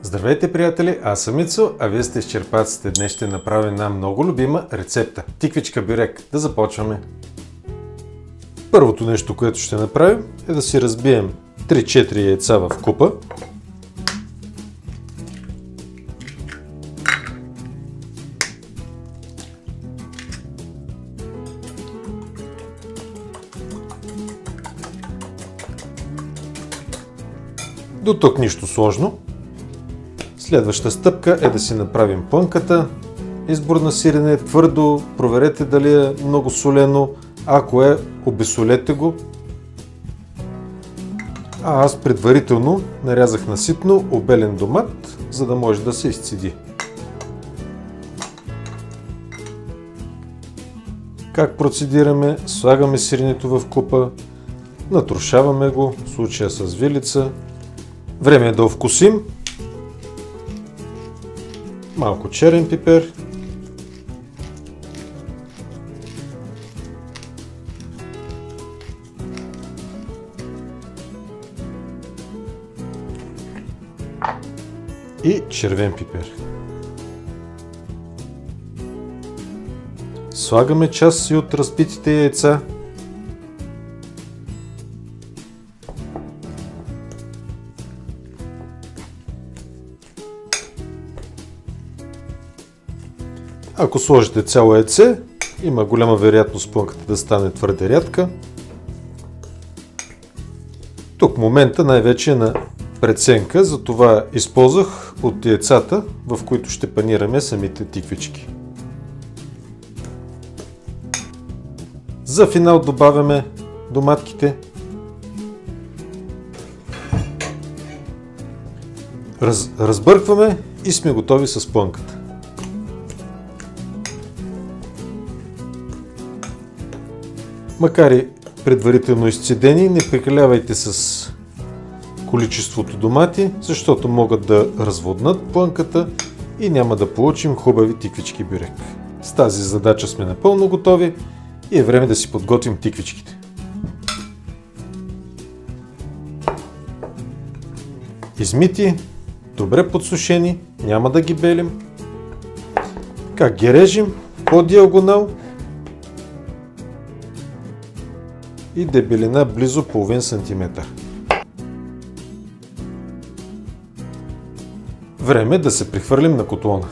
Здравейте, приятели! Аз съм Ицо, а вие сте с Черпаците. Днес ще направим една много любима рецепта. Тиквичка бюрек. Да започваме! Първото нещо, което ще направим е да си разбием 3-4 яйца в купа. До тук нищо сложно. Следваща стъпка е да си направим плънката. Избор на сирене е твърдо, проверете дали е много солено, ако е, обесолете го. А аз предварително нарязах на ситно обелен домат, за да може да се изцеди. Как процедираме? Слагаме сиренето в купа, натрушаваме го, в случая с вилица. Време е да овкусим. Малко черен пипер. И червен пипер. Слагаме част и от разбитите яйца. Ако сложите цяло яйце, има голяма вероятност плънката да стане твърде рядка. Тук момента най-вече е на преценка, затова използвах от яйцата, в които ще панираме самите тиквички. За финал добавяме доматките. Разбъркваме и сме готови с плънката. Макар и предварително изцедени, не прекалявайте с количеството домати, защото могат да разводнат плънката и няма да получим хубави тиквички бюрек. С тази задача сме напълно готови и е време да си подготвим тиквичките. Измити, добре подсушени, няма да ги белим. Как ги режем? По диагонал и дебелина близо половин сантиметър. Време е да се прехвърлим на котлона.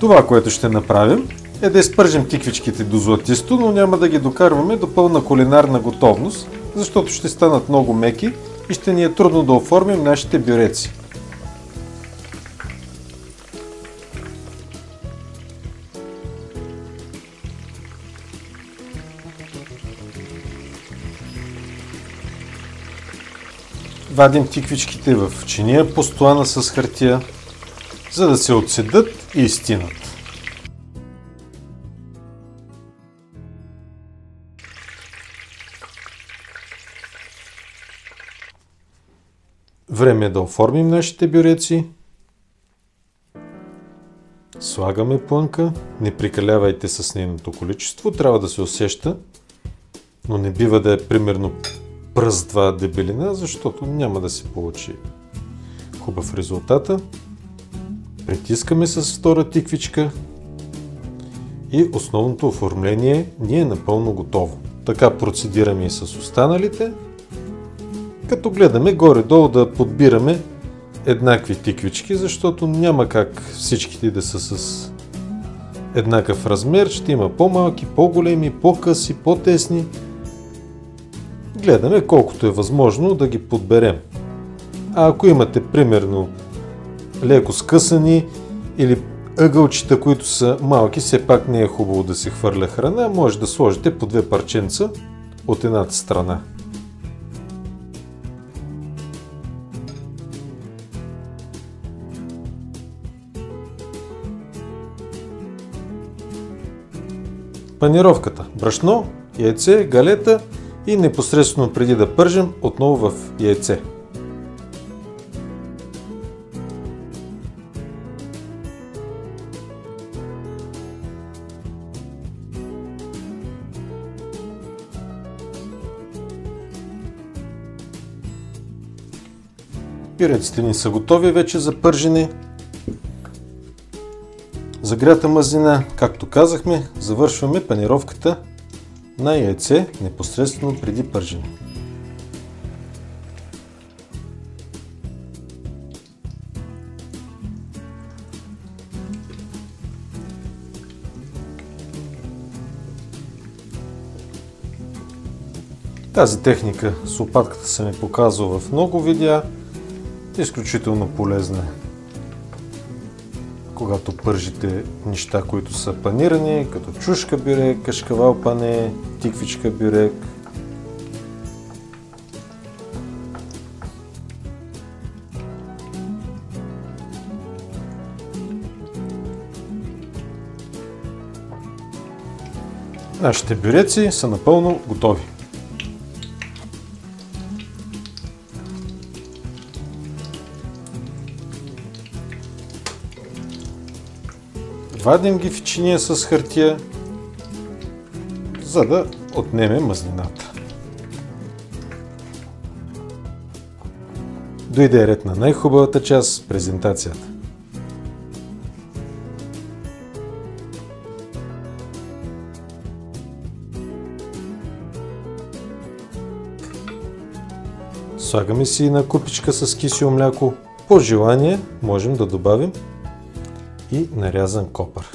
Това, което ще направим, е да изпържим тиквичките до златисто, но няма да ги докарваме до пълна кулинарна готовност, защото ще станат много меки и ще ни е трудно да оформим нашите бюреци. Вадим тиквичките в чиния постоана с хартия, за да се отседат и изстинат. Време е да оформим нашите бюреци. Слагаме плънка, не прекалявайте с нейното количество, трябва да се усеща, но не бива да е примерно пръст 2 дебелина, защото няма да се получи хубав резултата. Притискаме с втора тиквичка и основното оформление ни е напълно готово. Така процедираме и с останалите, като гледаме горе-долу да подбираме еднакви тиквички, защото няма как всичките да са с еднакъв размер. Ще има по-малки, по-големи, по-къси, по-тесни. Гледаме колкото е възможно да ги подберем. А ако имате примерно леко скъсани или ъгълчета, които са малки, все пак не е хубаво да се хвърля храна, може да сложите по 2 парченца от едната страна. Панировката: брашно, яйце, галета и непосредствено преди да пържем, отново в яйце. Пиреците ни са готови вече за пържене. Загрята мазнина, както казахме, завършваме панировката на яйце непосредствено преди пържене. Тази техника с лопатката се ми показва в много видеа. Изключително полезна е, когато пържите неща, които са панирани, като чушка бюрек, кашкавал пане, тиквичка бюрек. Нашите бюреци са напълно готови. Вадим ги в чиния с хартия, за да отнеме мазнината. Дойде ред на най-хубавата част – презентацията. Слагаме си една купичка с кисело мляко. По желание можем да добавим и нарязан копър.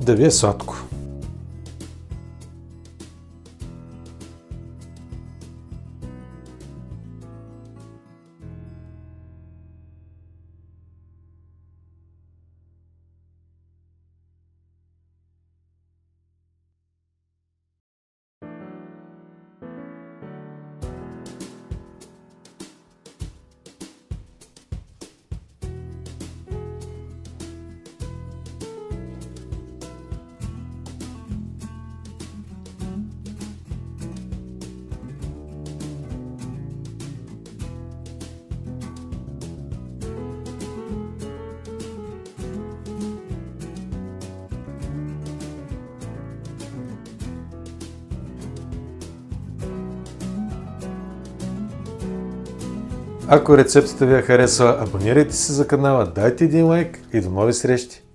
Да ви е сладко. Ако рецептата ви е харесала, абонирайте се за канала, дайте един лайк и до нови срещи!